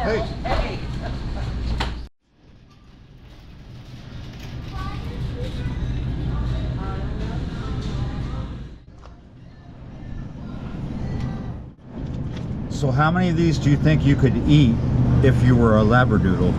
Hey. So how many of these do you think you could eat if you were a Labradoodle?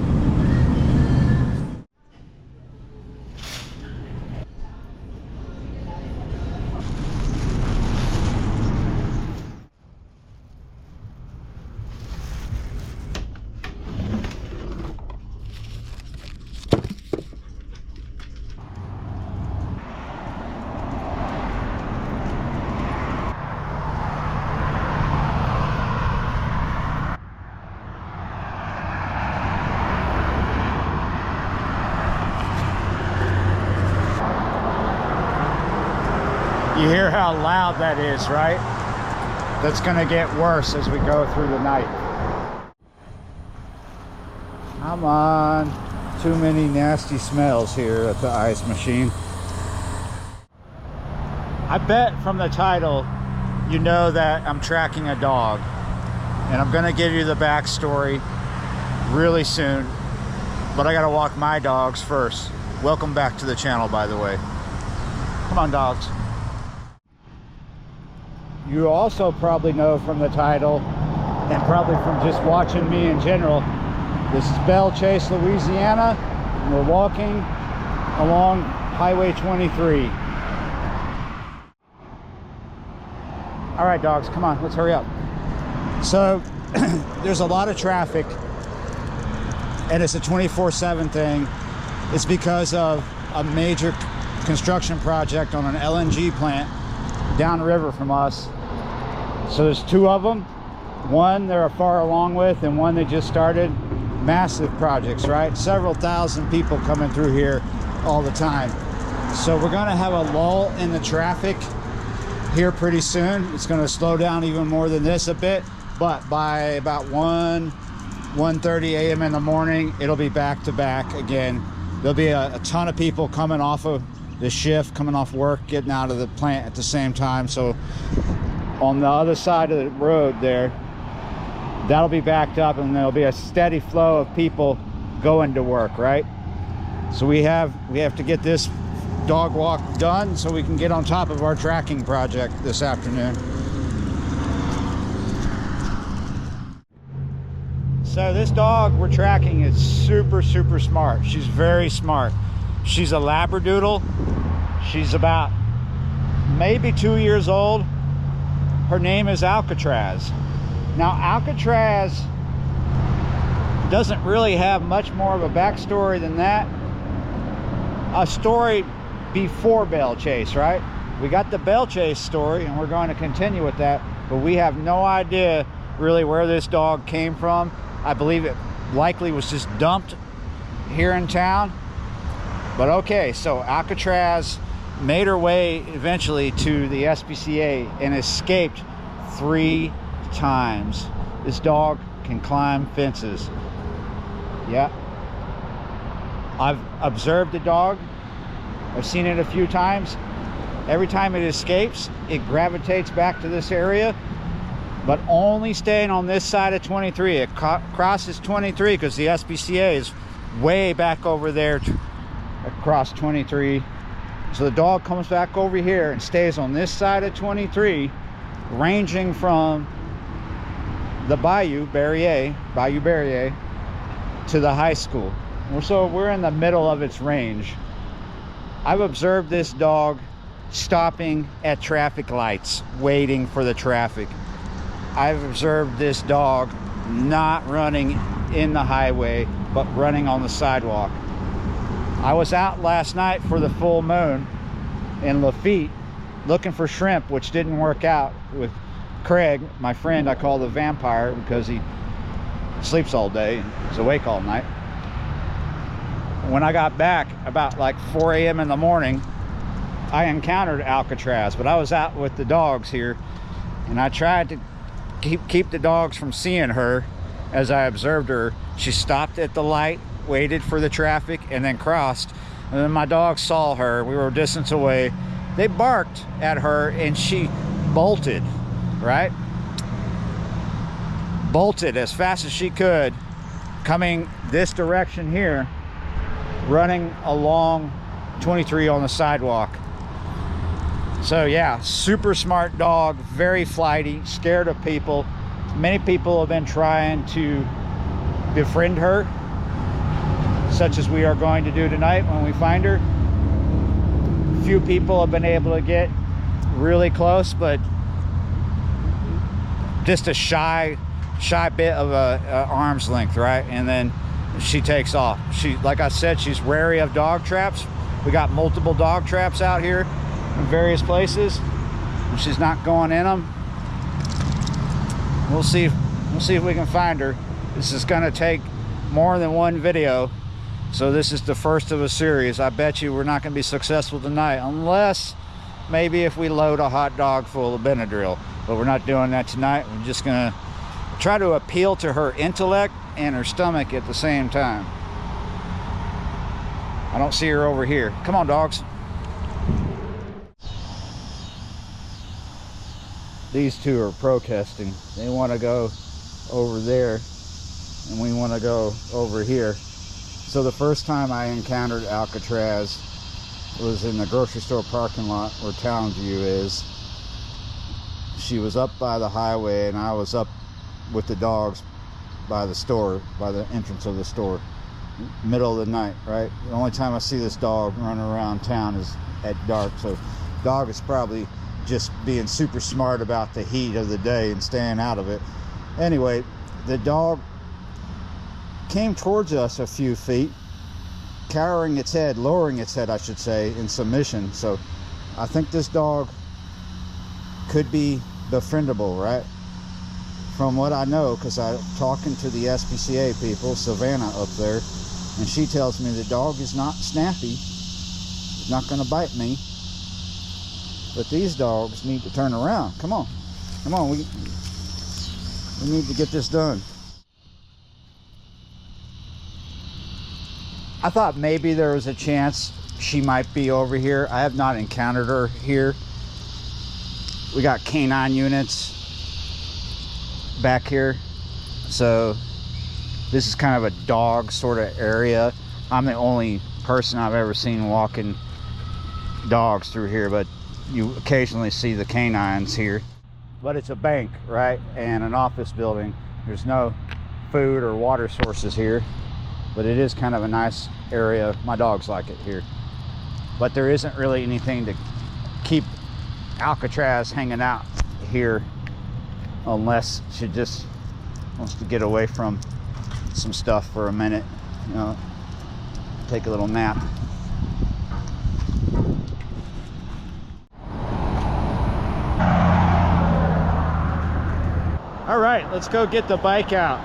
You hear how loud that is, right? That's gonna get worse as we go through the night. Come on. Too many nasty smells here at the ice machine. I bet from the title, you know that I'm tracking a dog. And I'm gonna give you the backstory really soon. But I gotta walk my dogs first. Welcome back to the channel, by the way. Come on, dogs. You also probably know from the title, and probably from just watching me in general, this is Belle Chasse, Louisiana, and we're walking along Highway 23. All right, dogs, come on, let's hurry up. So, there's a lot of traffic, and it's a 24/7 thing. It's because of a major construction project on an LNG plant downriver from us. So there's two of them. One they're far along with, and one they just started. Massive projects, right? Several thousand people coming through here all the time. So we're gonna have a lull in the traffic here pretty soon. It's gonna slow down even more than this a bit, but by about 1:30 a.m. in the morning, it'll be back to back again. There'll be a ton of people coming off of the shift, coming off work, getting out of the plant at the same time. So on the other side of the road there, that'll be backed up, and there'll be a steady flow of people going to work, right? So we have to get this dog walk done so we can get on top of our tracking project this afternoon. So this dog we're tracking is super smart. She's very smart. She's a Labradoodle. She's about maybe 2 years old. Her name is Alcatraz. Now Alcatraz doesn't really have much more of a backstory than that. A story before Belle Chasse, right? We got the Belle Chasse story, and we're going to continue with that, but we have no idea really where this dog came from. I believe it likely was just dumped here in town. But okay, so Alcatraz made her way eventually to the SPCA and escaped 3 times. This dog can climb fences. Yeah. I've observed the dog. I've seen it a few times. Every time it escapes, it gravitates back to this area, but only staying on this side of 23. It crosses 23 because the SPCA is way back over there across 23. So the dog comes back over here and stays on this side of 23, ranging from the Bayou Berrier to the high school. So we're in the middle of its range. I've observed this dog stopping at traffic lights, waiting for the traffic. I've observed this dog not running in the highway, but running on the sidewalk. I was out last night for the full moon in Lafitte looking for shrimp, which didn't work out, with Craig, my friend I call the vampire because he sleeps all day and is awake all night. When I got back about like 4 a.m. in the morning, I encountered Alcatraz, but I was out with the dogs here, and I tried to keep the dogs from seeing her. As I observed her, she stopped at the light, waited for the traffic, and then crossed. And then my dogs saw her. We were a distance away. They barked at her, and she bolted, right? Bolted as fast as she could coming this direction here, running along 23 on the sidewalk. So yeah, super smart dog, very flighty, scared of people. Many people have been trying to befriend her, such as we are going to do tonight when we find her. Few people have been able to get really close, but just a shy bit of a arm's length, right? And then she takes off. She, like I said, she's wary of dog traps. We got multiple dog traps out here in various places. She's not going in them. We'll see if we can find her. This is gonna take more than one video, so this is the first of a series. I bet you we're not gonna be successful tonight, unless maybe if we load a hot dog full of Benadryl. But we're not doing that tonight. We're just gonna try to appeal to her intellect and her stomach at the same time. I don't see her over here. Come on, dogs. These two are protesting. They want to go over there and we want to go over here. So the first time I encountered Alcatraz was in the grocery store parking lot where Town View is. She was up by the highway and I was up with the dogs by the store, by the entrance of the store, middle of the night, right? The only time I see this dog running around town is at dark. So dog is probably just being super smart about the heat of the day and staying out of it. Anyway, the dog came towards us a few feet, cowering its head, lowering its head, I should say, in submission. So I think this dog could be befriendable, right? From what I know, because I'm talking to the SPCA people, Savannah up there, and she tells me the dog is not snappy. He's not going to bite me. But these dogs need to turn around. Come on. Come on. We need to get this done. I thought maybe there was a chance she might be over here. I have not encountered her here. We got canine units back here, so this is kind of a dog sort of area. I'm the only person I've ever seen walking dogs through here, but you occasionally see the canines here. But it's a bank, right, and an office building. There's no food or water sources here, but it is kind of a nice area. My dogs like it here, but there isn't really anything to keep Alcatraz hanging out here, unless she just wants to get away from some stuff for a minute, you know, take a little nap. All right, let's go get the bike out.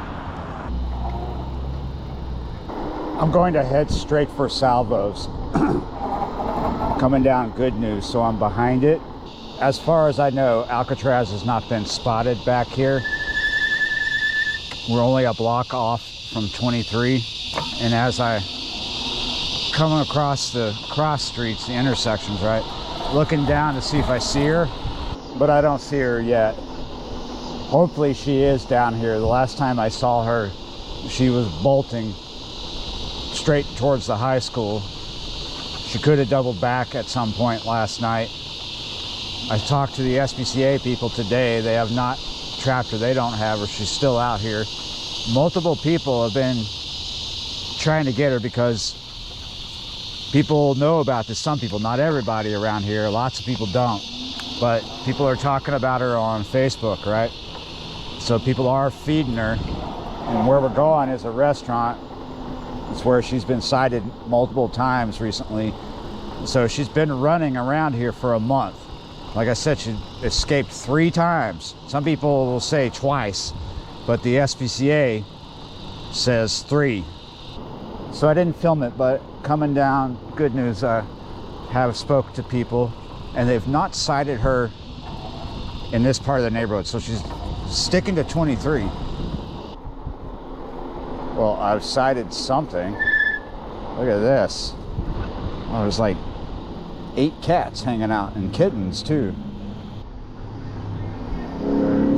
I'm going to head straight for Salvo's. Coming down Good News, so I'm behind it. As far as I know, Alcatraz has not been spotted back here. We're only a block off from 23, and as I come across the cross streets, the intersections, right, looking down to see if I see her, but I don't see her yet. Hopefully she is down here. The last time I saw her, she was bolting straight towards the high school. She could have doubled back at some point last night. I talked to the SPCA people today. They have not trapped her. They don't have her. She's still out here. Multiple people have been trying to get her because people know about this. Some people, not everybody around here. Lots of people don't. But people are talking about her on Facebook, right? So people are feeding her. And where we're going is a restaurant. It's where she's been sighted multiple times recently. So she's been running around here for a month. Like I said, she escaped 3 times. Some people will say twice, but the SPCA says 3. So I didn't film it, but coming down Good News, I have spoke to people, and they've not sighted her in this part of the neighborhood. So she's sticking to 23. Well, I've sighted something. Look at this. Oh, there's like 8 cats hanging out, and kittens too.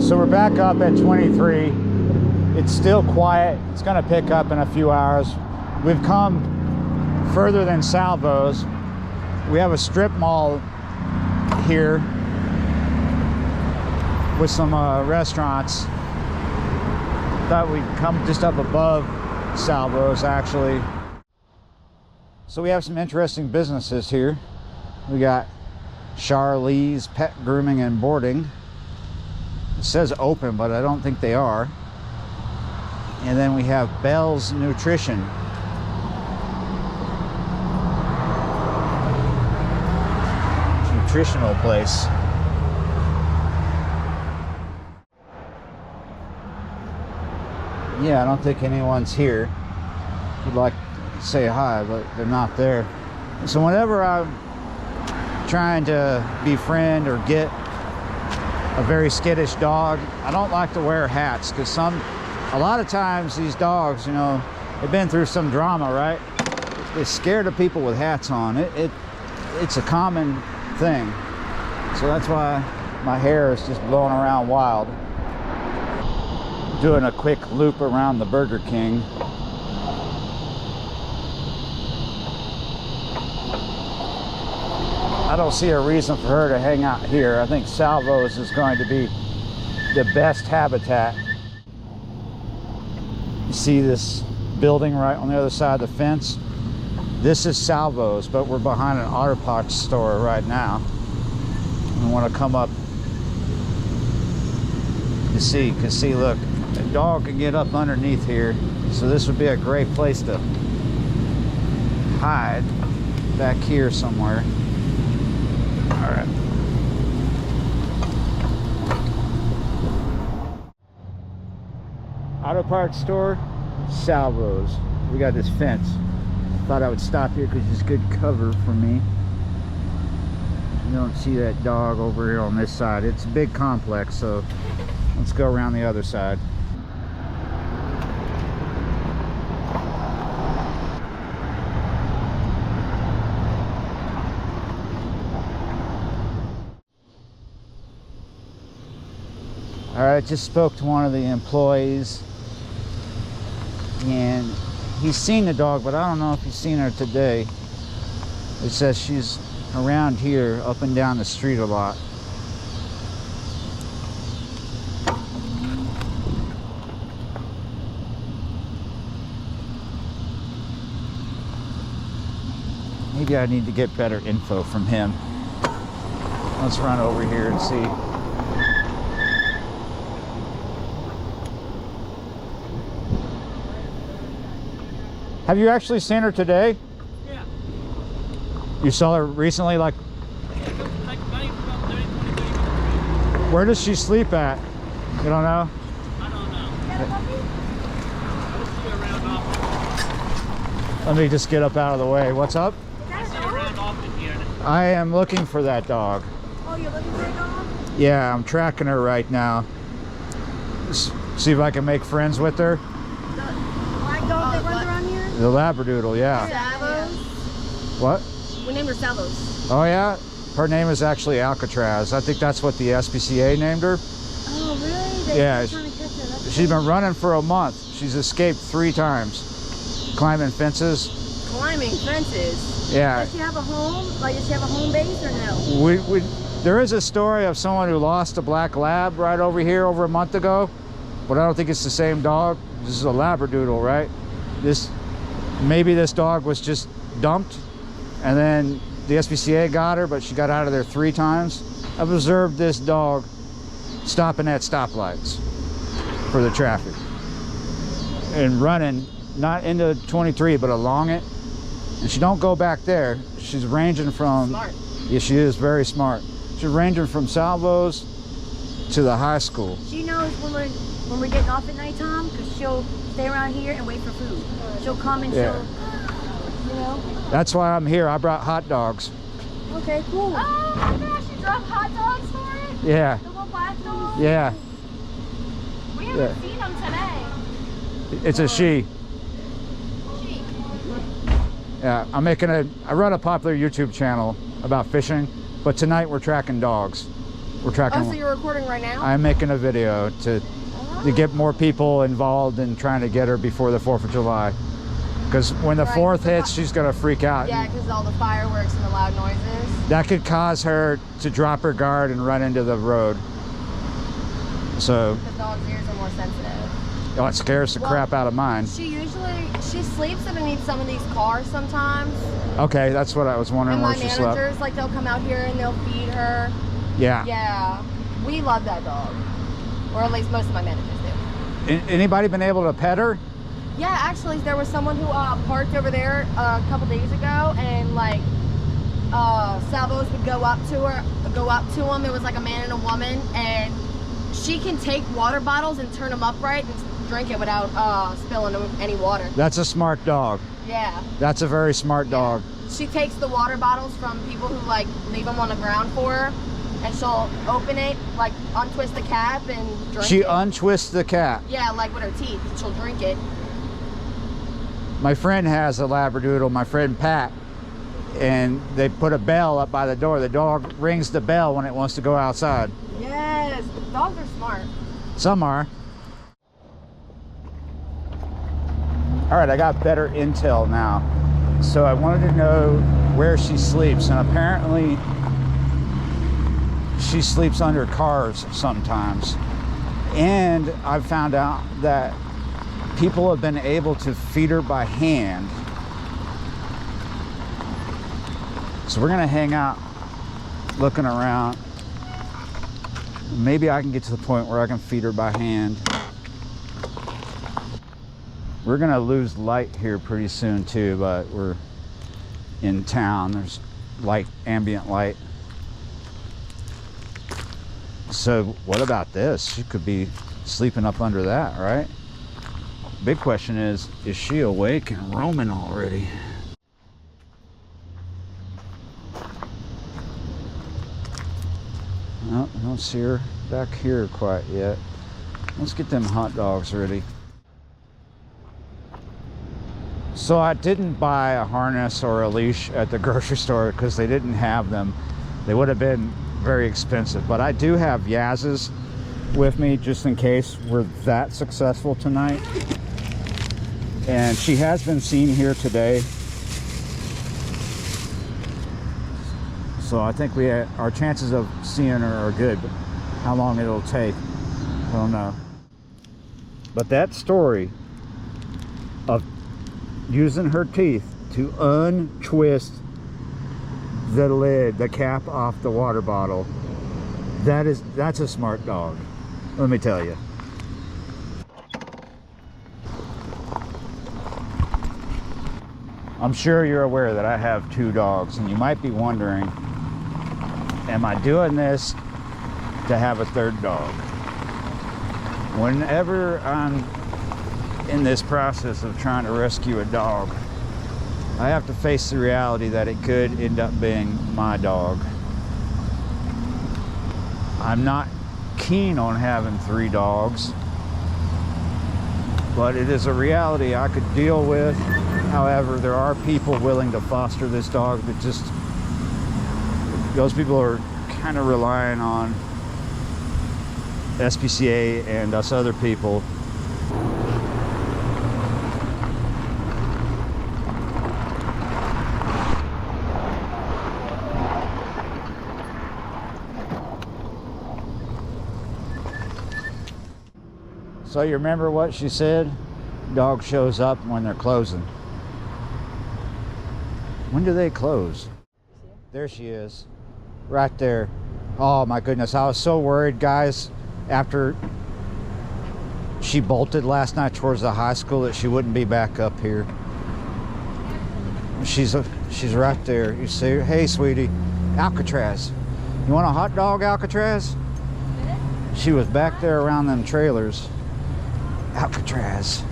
So we're back up at 23. It's still quiet. It's going to pick up in a few hours. We've come further than Salvo's. We have a strip mall here with some restaurants. Thought we'd come just up above Salvo's actually. So we have some interesting businesses here. We got Charlie's Pet Grooming and Boarding. It says open, but I don't think they are. And then we have Belle's Nutrition. Nutritional place. Yeah, I don't think anyone's here. Would like to say hi, but they're not there. So whenever I'm trying to befriend or get a very skittish dog, I don't like to wear hats, because a lot of times these dogs, you know, they've been through some drama, right? They're scared of people with hats on. It's a common thing. So that's why my hair is just blowing around wild. Doing a quick loop around the Burger King. I don't see a reason for her to hang out here. I think Salvo's is going to be the best habitat. You see this building right on the other side of the fence? This is Salvo's, but we're behind an auto parts store right now. We want to come up to see, because see, look, a dog can get up underneath here, so this would be a great place to hide, back here somewhere. All right. Auto parts store, Salvo's. We got this fence. Thought I would stop here because it's good cover for me. You don't see that dog over here on this side. It's a big complex, so let's go around the other side. All right, just spoke to one of the employees, and he's seen the dog, but I don't know if he's seen her today. It says she's around here, up and down the street a lot. Maybe I need to get better info from him. Let's run over here and see. Have you actually seen her today? Yeah. You saw her recently, like Like about 30, 20 minutes. where does she sleep at? You don't know? I don't know. I see her around often. Let me just get up out of the way. What's up? I see her around often here. I am looking for that dog. Oh, you're looking for a dog? Yeah, I'm tracking her right now. See if I can make friends with her. The black dog that runs around here? The Labradoodle, yeah. Salvo's. What? We named her Salvo's. Oh yeah? Her name is actually Alcatraz. I think that's what the SPCA named her. Oh, really? Yeah, Trying to catch her. That's she's cool. been running for a month. She's escaped 3 times. Climbing fences. Climbing fences. Yeah. Does she have a home? Like, does she have a home base or no? There is a story of someone who lost a black lab right over here over a month ago, but I don't think it's the same dog. This is a Labradoodle, right? Maybe this dog was just dumped, and then the SPCA got her, but she got out of there 3 times. I've observed this dog stopping at stoplights for the traffic and running, not into 23, but along it. And she don't go back there. She's ranging from... Smart. Yeah, she is very smart. She's ranging from Salvo's to the high school. She knows when we're getting off at night, Tom, because she'll stay around here and wait for food. She'll come and Yeah. she'll, you know. That's why I'm here. I brought hot dogs. Okay, cool. Oh my gosh, you dropped hot dogs for it? Yeah, The little black dog? yeah. We haven't seen them today. It's a she. Gee. Yeah, I run a popular YouTube channel about fishing, but tonight we're tracking dogs. We're tracking. Oh, so you're recording right now? I'm making a video to to get more people involved in trying to get her before the 4th of July. Because when the 4th hits, she's gonna freak out. Yeah, because all the fireworks and the loud noises. That could cause her to drop her guard and run into the road. So, The dog's ears are more sensitive. oh, it scares the crap out of mine. She sleeps underneath some of these cars sometimes. Okay, that's what I was wondering, And where my she slept. managers, like, they'll come out here and they'll feed her. Yeah. Yeah, we love that dog. Or at least most of my managers do. Anybody been able to pet her? Yeah, actually, there was someone who parked over there a couple days ago, and like salvos would go up to him. There was like a man and a woman, and she can take water bottles and turn them upright and drink it without spilling any water. That's a smart dog. Yeah. That's a very smart dog. She takes the water bottles from people who like leave them on the ground for her, and she'll open it, like untwist the cap and drink She it. untwists the cap. Yeah, like with her teeth, she'll drink it. My friend has a Labradoodle, my friend Pat, and they put a bell up by the door. The dog rings the bell when it wants to go outside. Yes, dogs are smart. Some are. All right, I got better intel now. So I wanted to know where she sleeps, and apparently she sleeps under cars sometimes. And I've found out that people have been able to feed her by hand. So we're gonna hang out looking around. Maybe I can get to the point where I can feed her by hand. We're gonna lose light here pretty soon too, but we're in town. There's light, ambient light. So what about this? She could be sleeping up under that, right? Big question is she awake and roaming already? No, I don't see her back here quite yet. Let's get them hot dogs ready. So I didn't buy a harness or a leash at the grocery store because they didn't have them. They would have been very expensive, but I do have Yaz's with me just in case we're that successful tonight. And she has been seen here today. So I think our chances of seeing her are good, but how long it'll take, I don't know. But that story of using her teeth to untwist the lid, the cap off the water bottle, that's a smart dog, let me tell you. I'm sure you're aware that I have 2 dogs, and you might be wondering, am I doing this to have a 3rd dog? Whenever I'm in this process of trying to rescue a dog, I have to face the reality that it could end up being my dog. I'm not keen on having 3 dogs, but it is a reality I could deal with. However, there are people willing to foster this dog, but just those people are kind of relying on SPCA and us other people. So you remember what she said? Dog shows up when they're closing. When do they close? There she is, right there. Oh my goodness, I was so worried, guys, after she bolted last night towards the high school that she wouldn't be back up here. She's right there. You see her? Hey, sweetie, Alcatraz. You want a hot dog, Alcatraz? She was back there around them trailers. Alcatraz.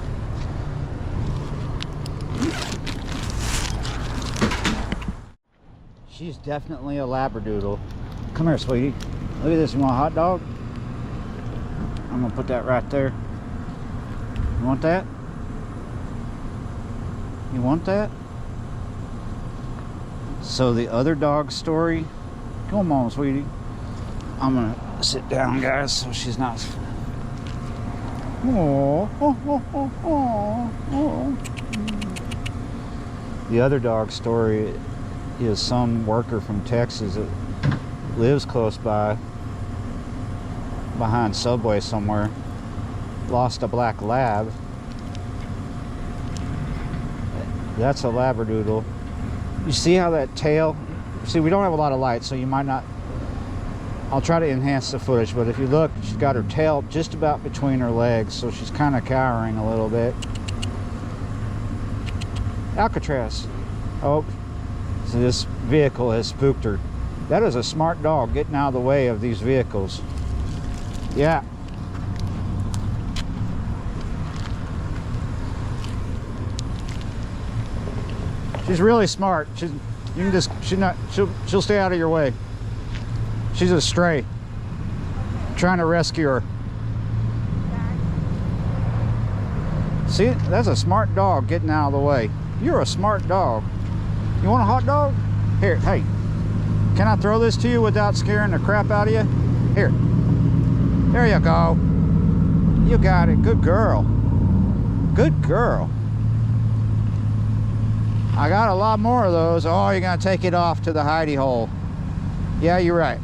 She's definitely a Labradoodle. Come here, sweetie. Look at this. You want a hot dog? I'm gonna put that right there. You want that? You want that? So the other dog story. Come on, sweetie. I'm gonna sit down, guys, so she's not. Oh, oh, oh, oh, oh, oh. The other dog story is some worker from Texas that lives close by, behind Subway somewhere, lost a black lab. That's a Labradoodle. You see how that tail, see, we don't have a lot of light, so you might not, I'll try to enhance the footage, but if you look, she's got her tail just about between her legs, so she's kind of cowering a little bit. Alcatraz. Oh, so this vehicle has spooked her. That is a smart dog, getting out of the way of these vehicles. Yeah. She's really smart. You can just, she'll stay out of your way. She's a stray. I'm trying to rescue her. See, that's a smart dog getting out of the way. You're a smart dog. You want a hot dog? Here, hey. Can I throw this to you without scaring the crap out of you? Here. There you go. You got it. Good girl. Good girl. I got a lot more of those. Oh, you're going to take it off to the hidey hole. Yeah, you're right.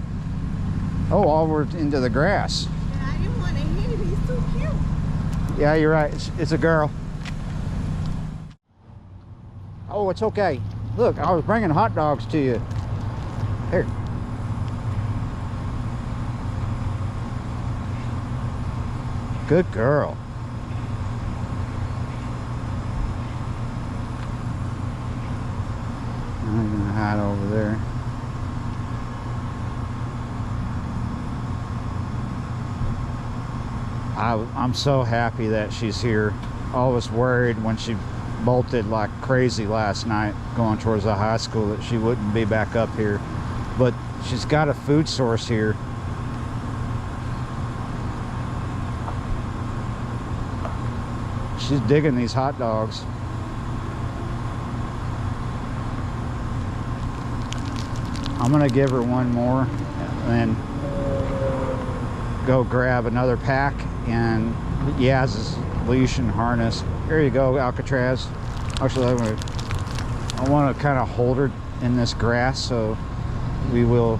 Oh, over into the grass. I didn't want to hit him. He's too cute. Yeah, you're right. It's a girl. Oh, it's okay. Look, I was bringing hot dogs to you. Here. Good girl. I'm gonna hide over there. I'm so happy that she's here. I was worried when she bolted like crazy last night going towards the high school that she wouldn't be back up here, but she's got a food source here. She's digging these hot dogs. I'm gonna give her one more and then go grab another pack and Yaz's leash and harness. Here you go, Alcatraz. Actually, I want to kind of hold her in this grass, so we will.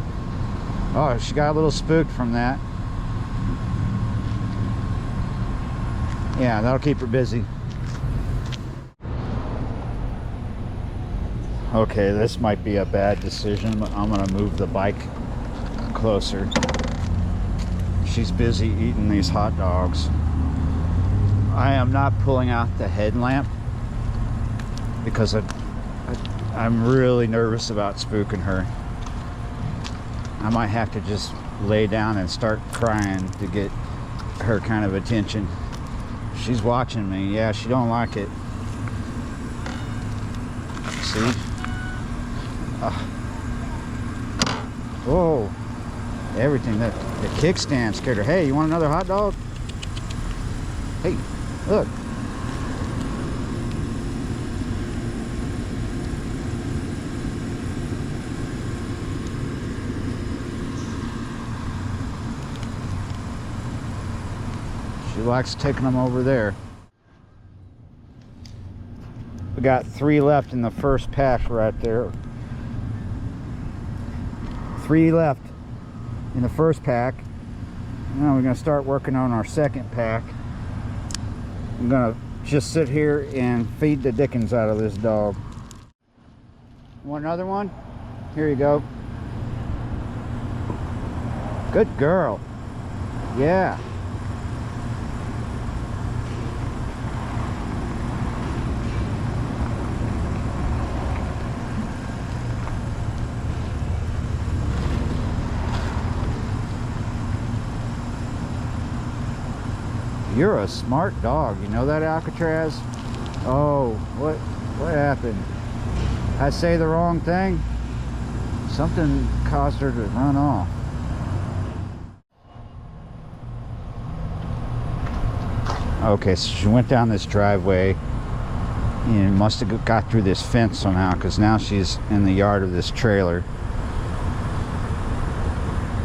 Oh, she got a little spooked from that. Yeah, that'll keep her busy. Okay, this might be a bad decision, but I'm gonna move the bike closer. She's busy eating these hot dogs. I am not pulling out the headlamp because I'm really nervous about spooking her. I might have to just lay down and start crying to get her kind of attention. She's watching me. Yeah, she don't like it. See? Whoa. Everything. The kickstand scared her. Hey, you want another hot dog? Hey, look. She likes taking them over there. We got 3 left in the first pack right there. 3 left in the first pack. Now we're going to start working on our second pack. I'm going to just sit here and feed the dickens out of this dog. Want another one? Here you go. Good girl. Yeah. You're a smart dog. You know that, Alcatraz? Oh, what happened? I say the wrong thing? Something caused her to run off. Okay, so she went down this driveway and must have got through this fence somehow, because now she's in the yard of this trailer.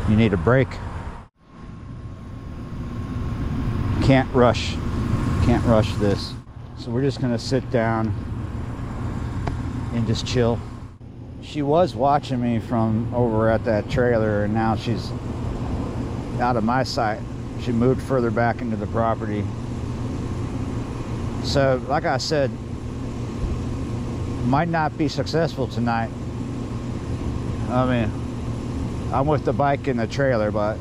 You need a break. can't rush this. So we're just gonna sit down and just chill. She was watching me from over at that trailer, and now she's out of my sight. She moved further back into the property. So like I said, might not be successful tonight. I mean, I'm with the bike in the trailer, but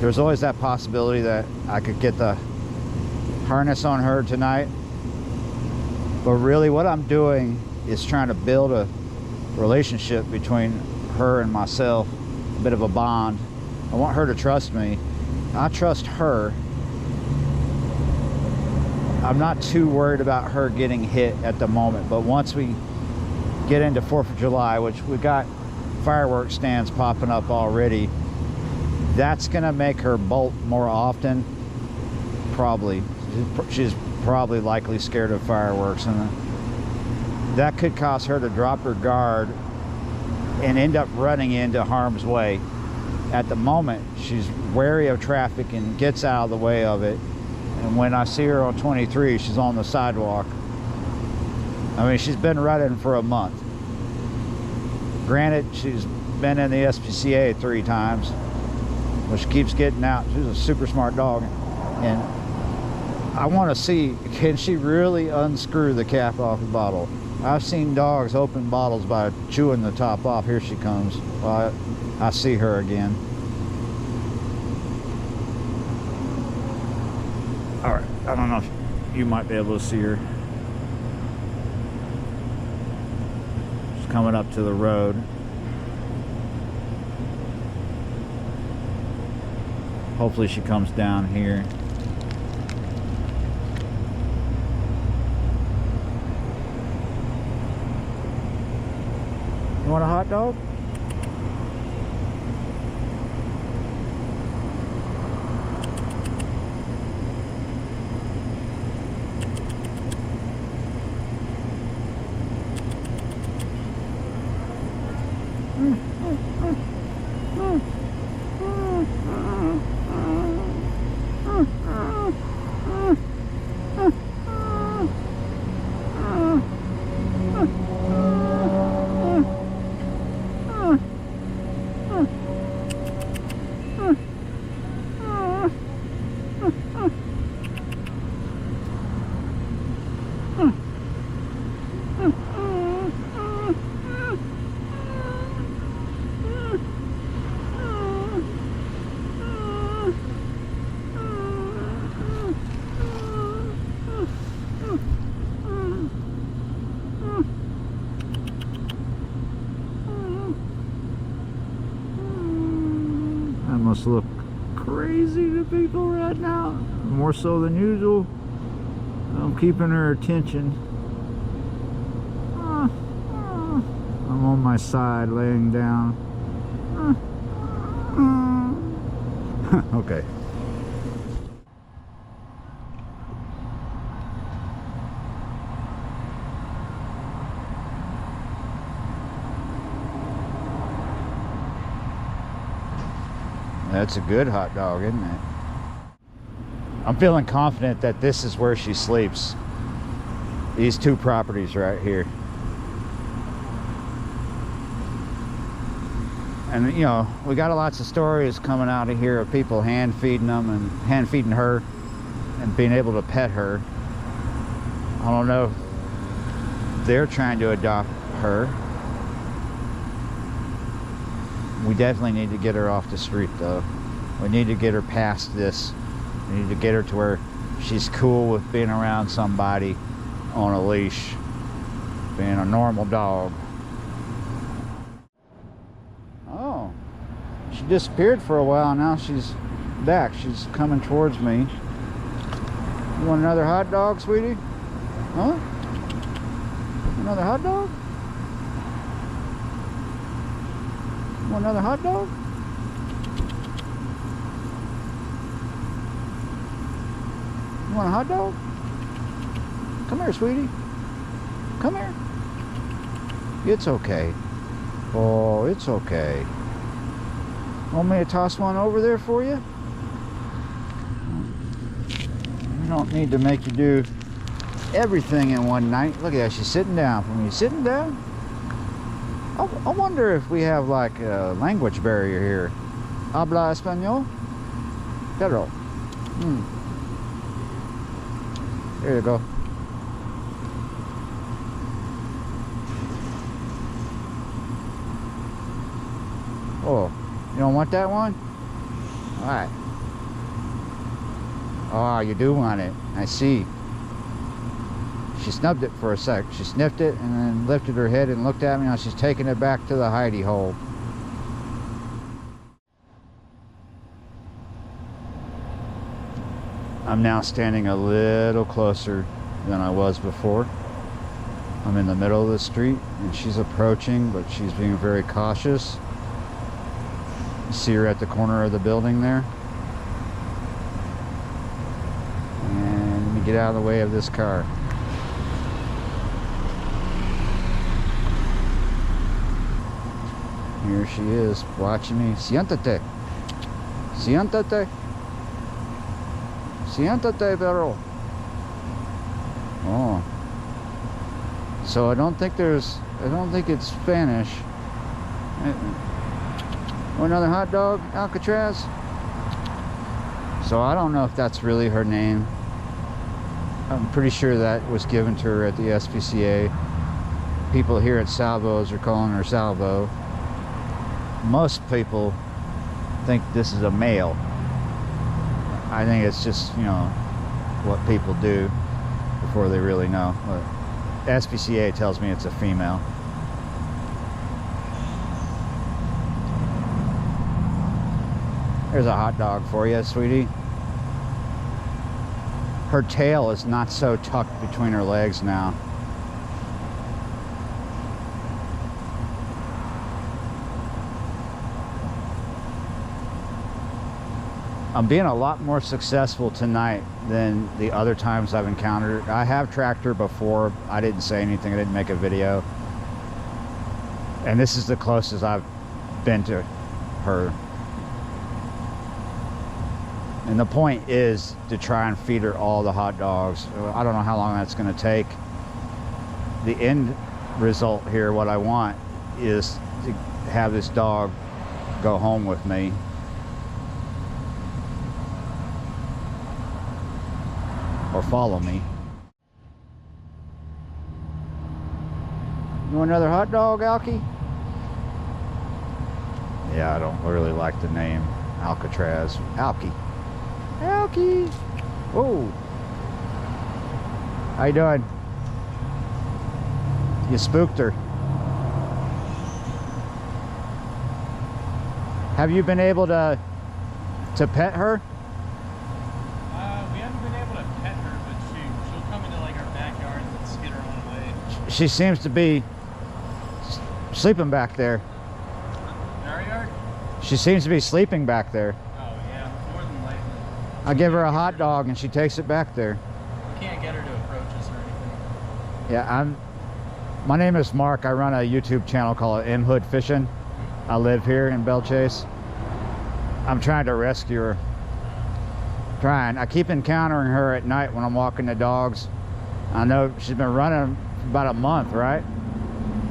there's always that possibility that I could get the harness on her tonight. But really what I'm doing is trying to build a relationship between her and myself, a bit of a bond. I want her to trust me. I trust her. I'm not too worried about her getting hit at the moment, but once we get into 4th of July, which we got fireworks stands popping up already, that's gonna make her bolt more often. Probably. She's probably likely scared of fireworks, and that could cause her to drop her guard and end up running into harm's way. At the moment, she's wary of traffic and gets out of the way of it. And when I see her on 23, she's on the sidewalk. I mean, she's been running for a month. Granted, she's been in the SPCA 3 times, but she keeps getting out. She's a super smart dog. And I want to see, can she really unscrew the cap off the bottle? I've seen dogs open bottles by chewing the top off. Here she comes. Well, I see her again. All right, I don't know if you might be able to see her. She's coming up to the road. Hopefully she comes down here. You want a hot dog? Must look crazy to people right now, more so than usual. I'm keeping her attention. I'm on my side laying down. Okay. That's a good hot dog, isn't it? I'm feeling confident that this is where she sleeps. These 2 properties right here. And you know, we got lots of stories coming out of here of people hand feeding them and hand feeding her and being able to pet her. I don't know if they're trying to adopt her. We definitely need to get her off the street though. We need to get her past this. We need to get her to where she's cool with being around somebody on a leash, being a normal dog. Oh, she disappeared for a while. Now she's back. She's coming towards me. You want another hot dog, sweetie? Huh? Another hot dog? Want another hot dog? You want a hot dog? Come here, sweetie. Come here. It's okay. Oh, it's okay. Want me to toss one over there for you? don't need to make you do everything in one night. Look at that, she's sitting down for me. Sitting down? I wonder if we have like a language barrier here. Habla español? Pedro. There you go. Oh, you don't want that one? All right. Oh, you do want it. I see. She snubbed it for a sec. She sniffed it and then lifted her head and looked at me. Now she's taking it back to the hidey hole. I'm now standing a little closer than I was before. I'm in the middle of the street and she's approaching, but she's being very cautious. You see her at the corner of the building there. And let me get out of the way of this car. Here she is, watching me. Siéntate. Siéntate. Siéntate, perro. Oh. So I don't think it's Spanish. Oh, another hot dog, Alcatraz. So I don't know if that's really her name. I'm pretty sure that was given to her at the SPCA. People here at Salvo's are calling her Salvo. Most people think this is a male. I think it's just, you know, what people do before they really know. But SPCA tells me it's a female. There's a hot dog for you, sweetie. Her tail is not so tucked between her legs now. I'm being a lot more successful tonight than the other times I've encountered her. I have tracked her before. I didn't say anything. I didn't make a video. And this is the closest I've been to her. And the point is to try and feed her all the hot dogs. I don't know how long that's going to take. The end result here, what I want, is to have this dog go home with me. Or follow me. You want another hot dog, Alky? Yeah, I don't really like the name Alcatraz. Alky. Alky. Oh. How you doing? You spooked her. Have you been able to pet her? We haven't been able to pet her, but she'll come into like our backyard and skid her on away. She seems to be sleeping back there. In our yard? She seems to be sleeping back there. Oh yeah, more than likely. I give her a hot dog and she takes it back there. We can't get her to approach us or anything. Yeah, my name is Mark. I run a YouTube channel called M Hood Fishing. I live here in Belle Chasse. I'm trying to rescue her. I keep encountering her at night when I'm walking the dogs. I know she's been running about a month, right?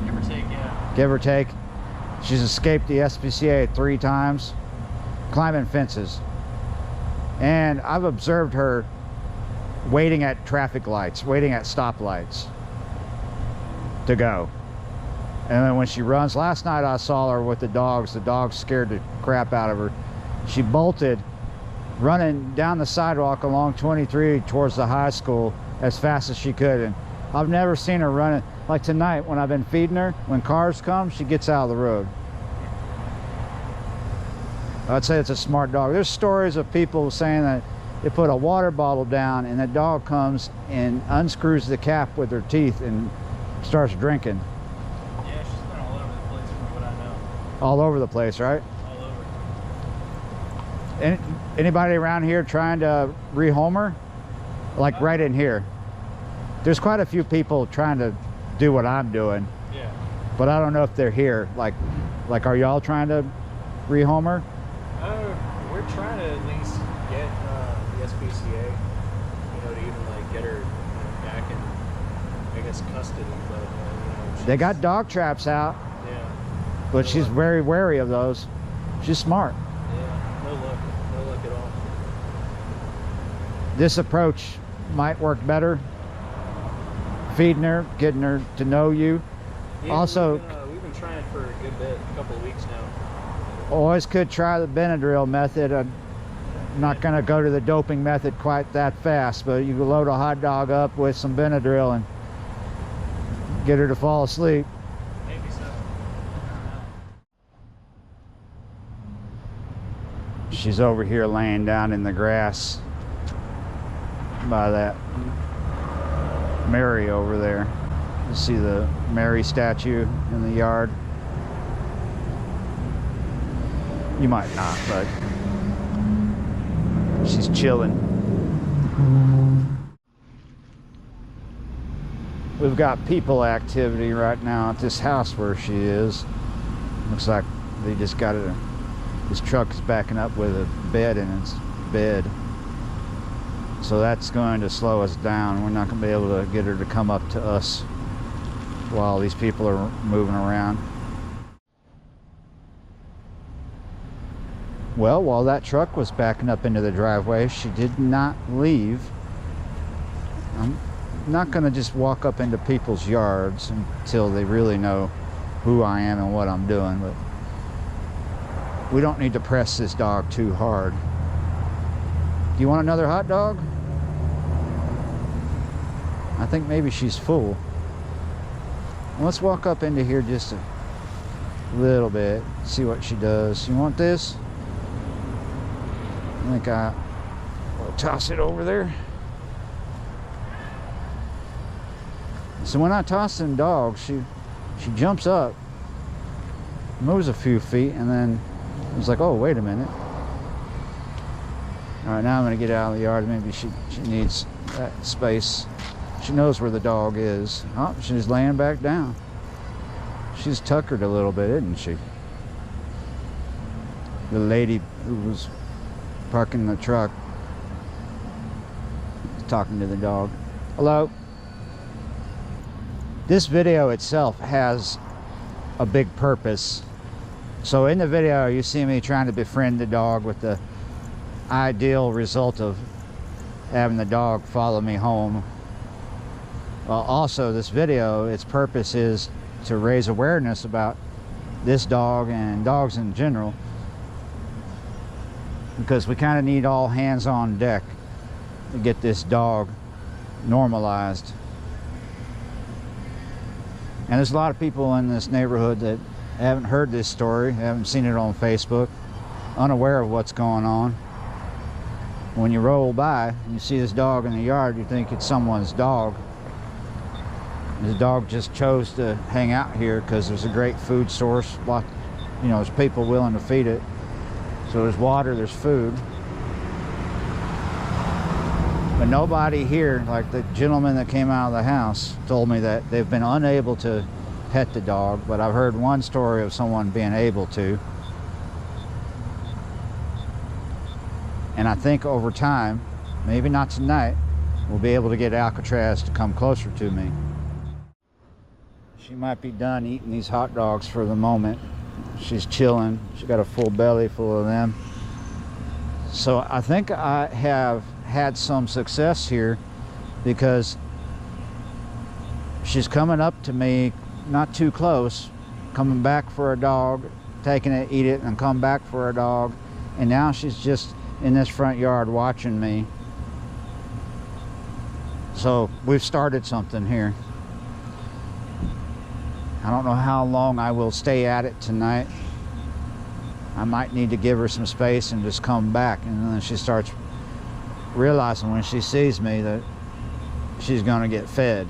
Give or take, yeah. Give or take. She's escaped the SPCA 3 times, climbing fences. And I've observed her waiting at traffic lights, waiting at stoplights to go. And then when she runs, last night I saw her with the dogs scared the crap out of her. She bolted, running down the sidewalk along 23 towards the high school as fast as she could. And I've never seen her running. Like tonight when I've been feeding her, when cars come, she gets out of the road. I'd say it's a smart dog. There's stories of people saying that they put a water bottle down and the dog comes and unscrews the cap with her teeth and starts drinking. Yeah, she's been all over the place from what I know. All over the place, right? All over. Anybody around here trying to rehome her? Like right in here. There's quite a few people trying to do what I'm doing. Yeah. But I don't know if they're here. Like are y'all trying to rehome her? We're trying to at least get the SPCA, to just custody, but you know, They got dog traps out, yeah, but she's very wary of those. She's smart. yeah, no luck at all. This approach might work better. Feeding her, getting her to know you. Yeah, Also, we've been trying for a good bit, a couple of weeks now. always could try the Benadryl method. I'm not going to go to the doping method quite that fast, but you can load a hot dog up with some Benadryl and get her to fall asleep. Maybe so. She's over here laying down in the grass by that Mary over there. You see the Mary statue in the yard? You might not, but she's chilling. We've got people activity right now at this house where she is. Looks like they just got it. This truck is backing up with a bed in its bed. So that's going to slow us down. We're not going to be able to get her to come up to us while these people are moving around. Well, while that truck was backing up into the driveway, she did not leave. I'm not going to just walk up into people's yards until they really know who I am and what I'm doing, but we don't need to press this dog too hard. Do you want another hot dog? I think maybe she's full. Let's walk up into here just a little bit, see what she does. You want this? I think I will toss it over there. So when I toss them dogs, she jumps up, moves a few feet, and then it's like, oh, wait a minute. All right, now I'm going to get out of the yard. Maybe she needs that space. She knows where the dog is. Oh, she's laying back down. She's tuckered a little bit, isn't she? The lady who was parking the truck is talking to the dog. Hello. This video itself has a big purpose. So in the video, you see me trying to befriend the dog with the ideal result of having the dog follow me home. Well, also this video, its purpose is to raise awareness about this dog and dogs in general, because we kind of need all hands on deck to get this dog normalized. And there's a lot of people in this neighborhood that haven't heard this story, haven't seen it on Facebook, unaware of what's going on. When you roll by and you see this dog in the yard, you think it's someone's dog. The dog just chose to hang out here because there's a great food source. You know, there's people willing to feed it. So there's water, there's food. But nobody here, like the gentleman that came out of the house, told me that they've been unable to pet the dog, but I've heard one story of someone being able to. And I think over time, maybe not tonight, we'll be able to get Alcatraz to come closer to me. She might be done eating these hot dogs for the moment. She's chilling. She got a full belly full of them. So I think I have had some success here, because she's coming up to me not too close, coming back for a dog, taking it, eat it, and come back for a dog. And now she's just in this front yard watching me. So we've started something here. I don't know how long I will stay at it tonight. I might need to give her some space and just come back, and then she starts realizing when she sees me that she's going to get fed.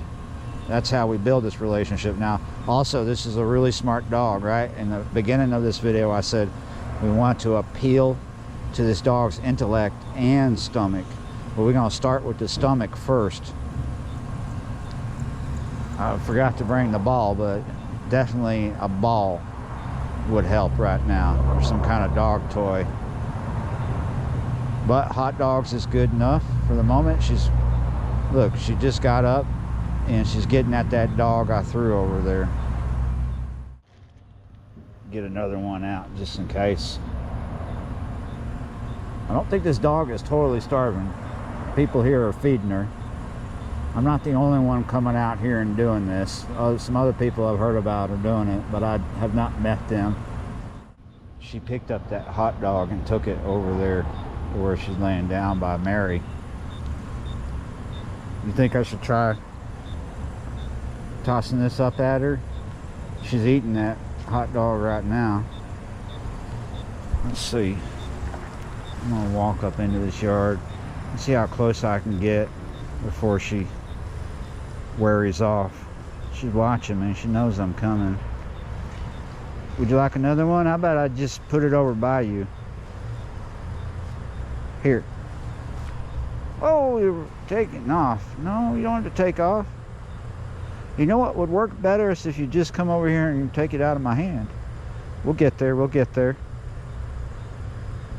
That's how we build this relationship. Now, also, this is a really smart dog, right? In the beginning of this video, I said we want to appeal to this dog's intellect and stomach. But we're going to start with the stomach first. I forgot to bring the ball, but definitely a ball would help right now, or some kind of dog toy. But hot dogs is good enough for the moment. Look, she just got up, and she's getting at that dog I threw over there. Get another one out just in case. I don't think this dog is totally starving. People here are feeding her. I'm not the only one coming out here and doing this. Some other people I've heard about are doing it, but I have not met them. She picked up that hot dog and took it over there where she's laying down by Mary. You think I should try tossing this up at her? She's eating that hot dog right now. Let's see. I'm gonna walk up into this yard and see how close I can get before she worries off. She's watching me. She knows I'm coming. Would you like another one? How about I just put it over by you? Here. Oh, you're taking off. No, you don't have to take off. You know what would work better is if you just come over here and take it out of my hand. We'll get there. We'll get there.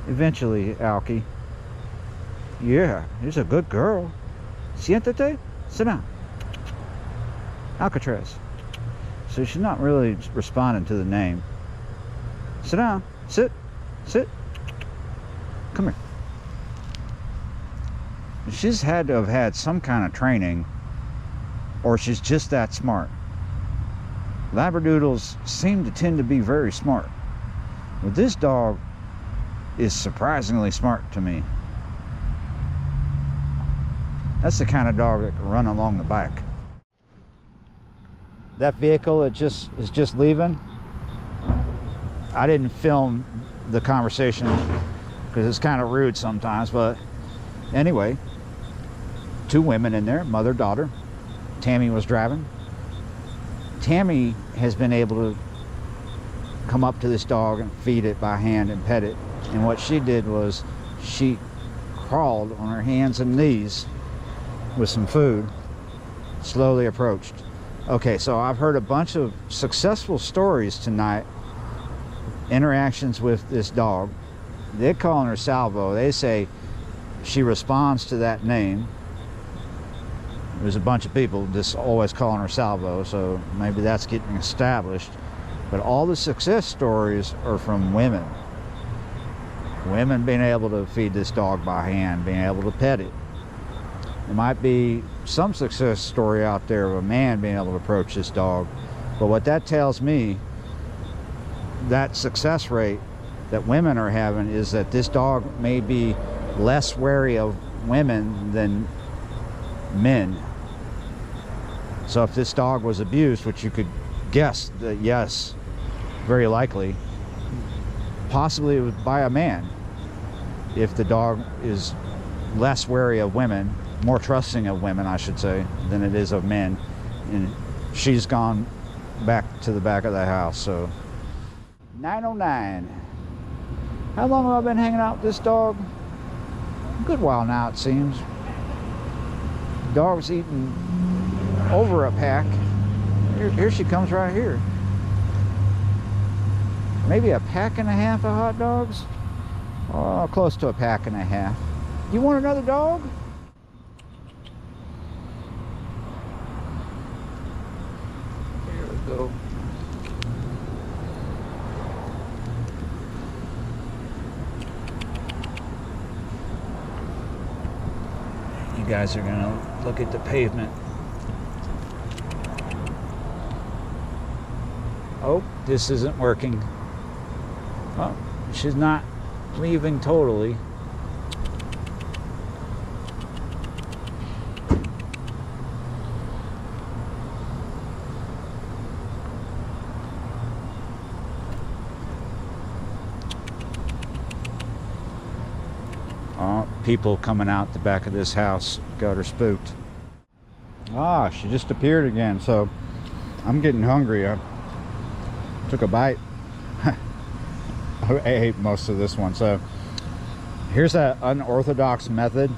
Eventually, Alki. Yeah, he's a good girl. Siéntate. Sit down. Alcatraz. So she's not really responding to the name. Sit down. Sit. Sit. Come here. She's had to have had some kind of training, or she's just that smart. Labradoodles seem to tend to be very smart. But this dog is surprisingly smart to me. That's the kind of dog that can run along the back. That vehicle is just leaving. I didn't film the conversation because it's kind of rude sometimes, but anyway, two women in there, mother, daughter. Tammy was driving. Tammy has been able to come up to this dog and feed it by hand and pet it. And what she did was she crawled on her hands and knees with some food, slowly approached. Okay, so I've heard a bunch of successful stories tonight, interactions with this dog. They're calling her Salvo. They say she responds to that name. There's a bunch of people just always calling her Salvo, so maybe that's getting established. But all the success stories are from women. Women being able to feed this dog by hand, being able to pet it. There might be some success story out there of a man being able to approach this dog, but what that tells me, that success rate that women are having, is that this dog may be less wary of women than men. So if this dog was abused, which you could guess that yes, very likely, possibly it was by a man. If the dog is less wary of women, more trusting of women, I should say, than it is of men, and she's gone back to the back of the house. So 9:09. How long have I been hanging out with this dog? A good while now, it seems. Dog's eating over a pack. Here she comes right here. Maybe a pack and a half of hot dogs? Oh, close to a pack and a half. You want another dog? Here we go. You guys are gonna look at the pavement. Oh, this isn't working. Oh, she's not leaving totally. Oh, people coming out the back of this house got her spooked. Ah, she just appeared again, so I'm getting hungry. I took a bite. I ate most of this one. So here's an unorthodox method.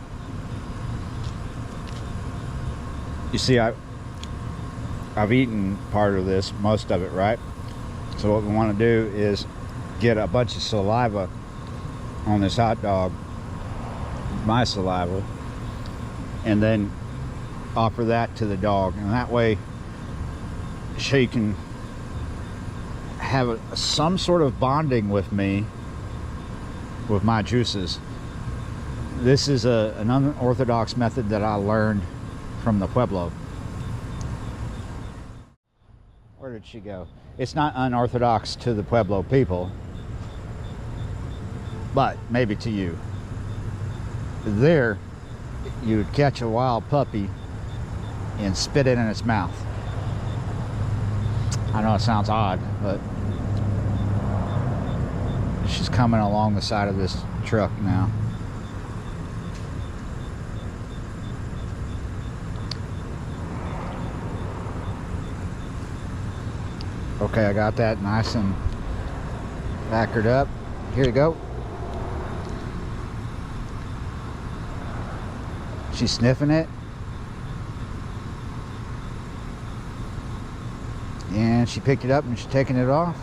You see, I've eaten part of this, most of it, right? So what we want to do is get a bunch of saliva on this hot dog, my saliva, and then offer that to the dog, and that way she can have some sort of bonding with me, with my juices. This is an unorthodox method that I learned from the Pueblo. Where did she go? It's not unorthodox to the Pueblo people, but maybe to you. There, you would catch a wild puppy and spit it in its mouth. I know it sounds odd, but she's coming along the side of this truck now. Okay, I got that nice and backered up. Here you go. She's sniffing it. And she picked it up and she's taking it off.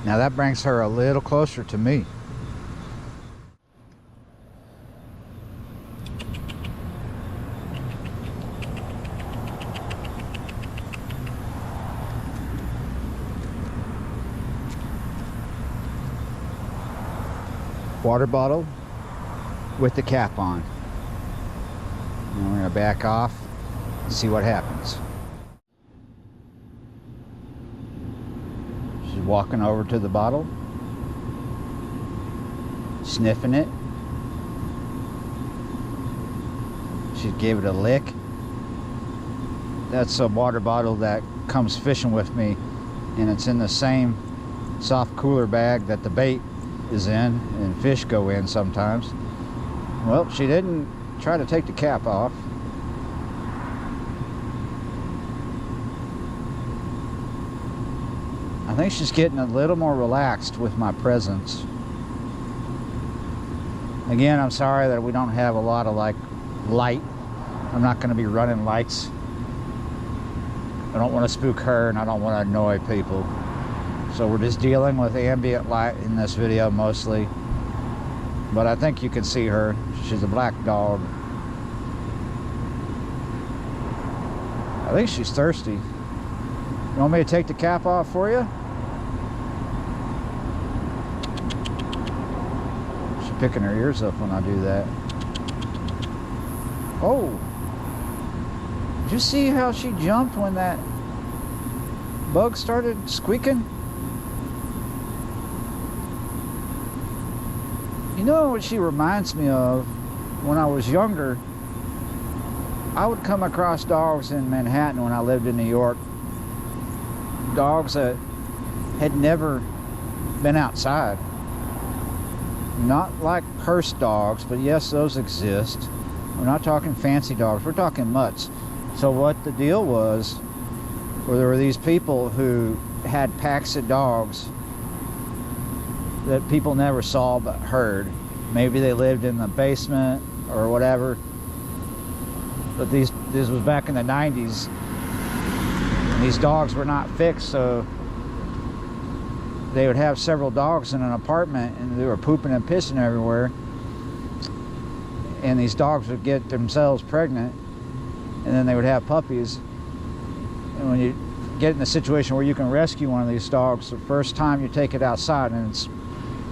Now that brings her a little closer to me. Water bottle with the cap on. And we're going to back off and see what happens. She's walking over to the bottle, sniffing it. She gave it a lick. That's a water bottle that comes fishing with me, and it's in the same soft cooler bag that the bait is in and fish go in sometimes. Well, she didn't try to take the cap off. I think she's getting a little more relaxed with my presence. Again, I'm sorry that we don't have a lot of light. I'm not going to be running lights. I don't want to spook her and I don't want to annoy people. So we're just dealing with ambient light in this video mostly. But I think you can see her. She's a black dog. I think she's thirsty. You want me to take the cap off for you? She's picking her ears up when I do that. Oh! Did you see how she jumped when that bug started squeaking? You know what she reminds me of? When I was younger, I would come across dogs in Manhattan when I lived in New York. Dogs that had never been outside. Not like purse dogs, but yes, those exist. We're not talking fancy dogs, we're talking mutts. So what the deal was, there were these people who had packs of dogs that people never saw but heard. Maybe they lived in the basement or whatever. But this was back in the 90s. And these dogs were not fixed, so they would have several dogs in an apartment and they were pooping and pissing everywhere. And these dogs would get themselves pregnant and then they would have puppies. And when you get in a situation where you can rescue one of these dogs, the first time you take it outside, and it's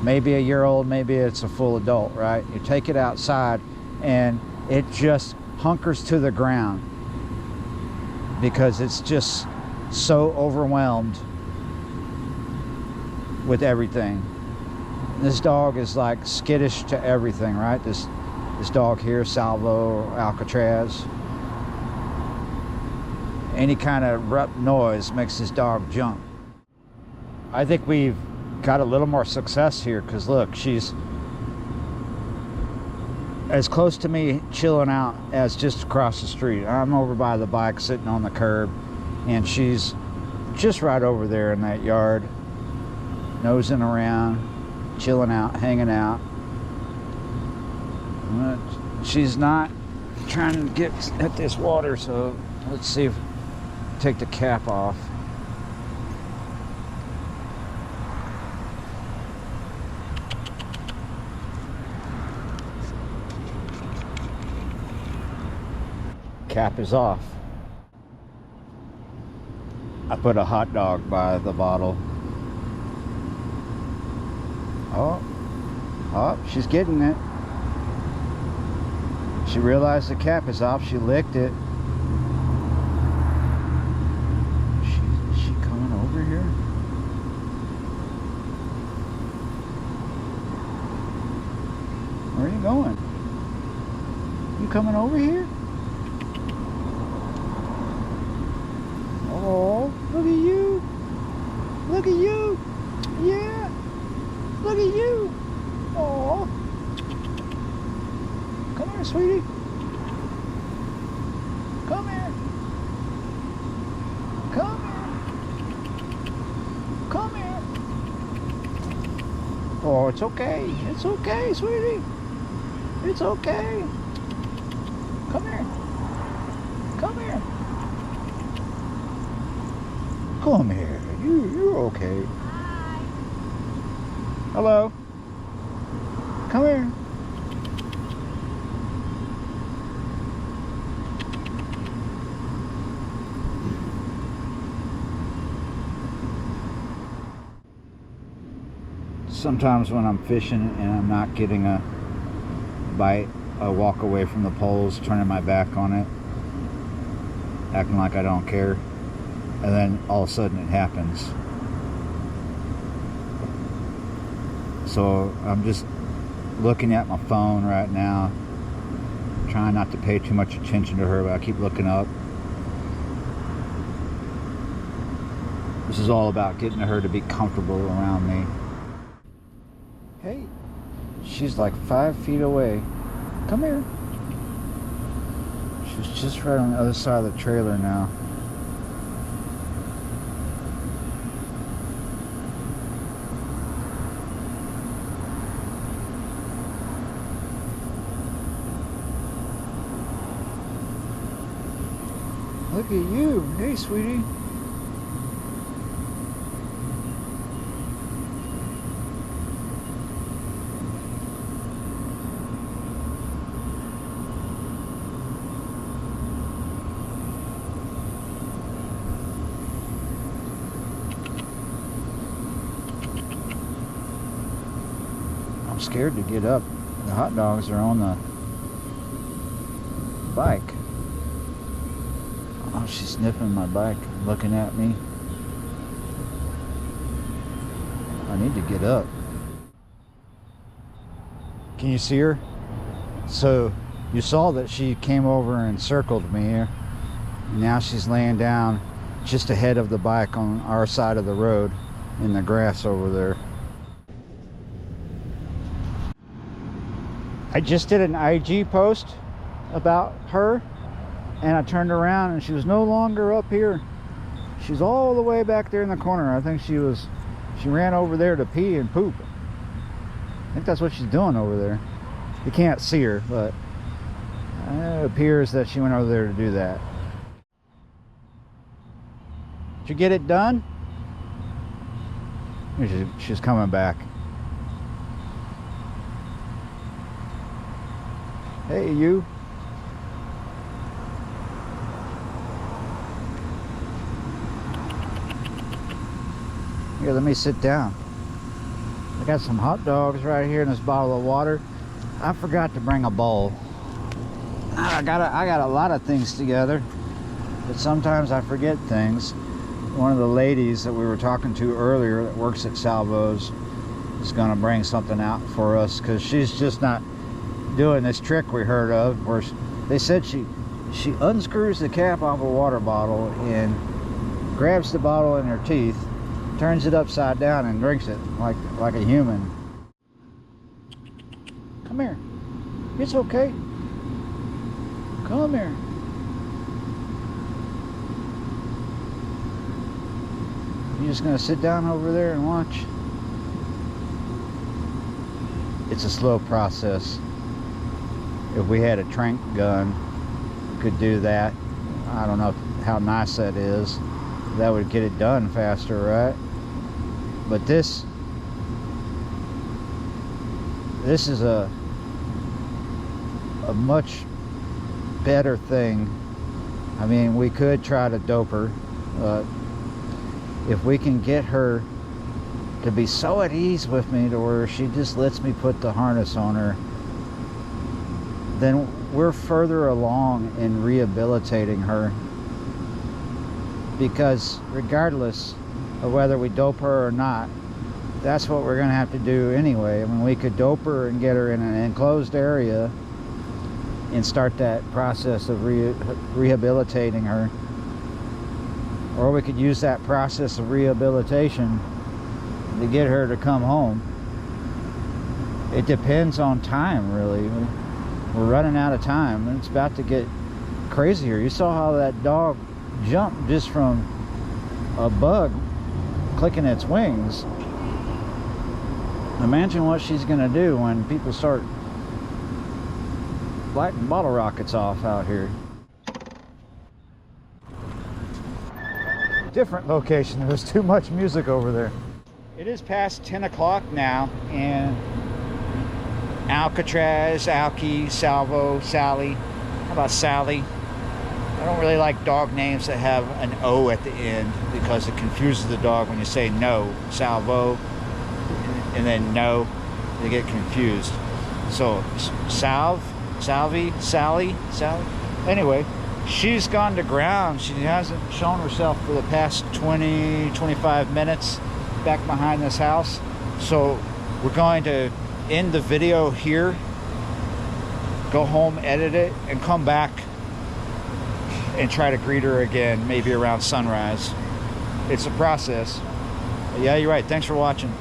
maybe a year old, maybe it's a full adult, right? You take it outside and it just hunkers to the ground because it's just so overwhelmed with everything. This dog is like skittish to everything, right? This dog here, Salvo or Alcatraz, any kind of rough noise makes this dog jump. I think we've got a little more success here because look, she's as close to me chilling out as just across the street. I'm over by the bike sitting on the curb and she's just right over there in that yard, nosing around, chilling out, hanging out. But she's not trying to get at this water, so let's see if take the cap off. cap is off. I put a hot dog by the bottle. Oh, she's getting it. She realized the cap is off. She licked it. Is she coming over here? Where are you going? You coming over here? Oh, look at you. Look at you. Yeah. Look at you. Oh. Come here, sweetie. Come here. Come here. Come here. Oh, it's okay. It's okay, sweetie. It's okay. Come here. Come here. Come here. You're okay. Hi. Hello. Come here. Sometimes when I'm fishing and I'm not getting a bite, I walk away from the poles, turning my back on it, acting like I don't care, and then all of a sudden it happens. So I'm just looking at my phone right now, trying not to pay too much attention to her, but I keep looking up. This is all about getting her to be comfortable around me. Hey, she's like 5 feet away. Come here. She's just right on the other side of the trailer now. Look at you. Hey, sweetie. I'm scared to get up. The hot dogs are on the bike. Oh, she's sniffing my bike, looking at me. I need to get up. Can you see her? So you saw that she came over and circled me here. Now she's laying down just ahead of the bike on our side of the road in the grass over there. I just did an IG post about her, and I turned around and she was no longer up here. She's all the way back there in the corner. I think she ran over there to pee and poop. I think that's what she's doing over there. You can't see her, but it appears that she went over there to do that. Did you get it done? She's coming back. Hey, you. Here, let me sit down. I got some hot dogs right here in this bottle of water. I forgot to bring a bowl. I got a lot of things together, but sometimes I forget things. One of the ladies that we were talking to earlier that works at Salvo's is going to bring something out for us, because she's just not doing this trick we heard of, where they said she unscrews the cap off a water bottle and grabs the bottle in her teeth, turns it upside down and drinks it like a human. Come here. It's okay. Come here. You just gonna sit down over there and watch? It's a slow process. If we had a trank gun, we could do that. I don't know how nice that is. That would get it done faster, right? But this is a much better thing I mean, we could try to dope her. If we can get her to be so at ease with me to where she just lets me put the harness on her, then we're further along in rehabilitating her. Because regardless of whether we dope her or not, that's what we're going to have to do anyway. I mean, we could dope her and get her in an enclosed area and start that process of rehabilitating her. Or we could use that process of rehabilitation to get her to come home. It depends on time, really. We're running out of time, and it's about to get crazier. You saw how that dog jumped just from a bug clicking its wings. Imagine what she's gonna do when people start lighting bottle rockets off out here. Different location. There's too much music over there. It is past 10 o'clock now, and Alcatraz, Alki, Salvo, Sally. How about Sally? I don't really like dog names that have an O at the end because it confuses the dog when you say no. Salvo, and then no, they get confused. So Salvi, Sally. Anyway, she's gone to ground. She hasn't shown herself for the past 20-25 minutes back behind this house. So we're going to end the video here, go home, edit it, and come back and try to greet her again, maybe around sunrise. It's a process. But yeah, you're right. Thanks for watching.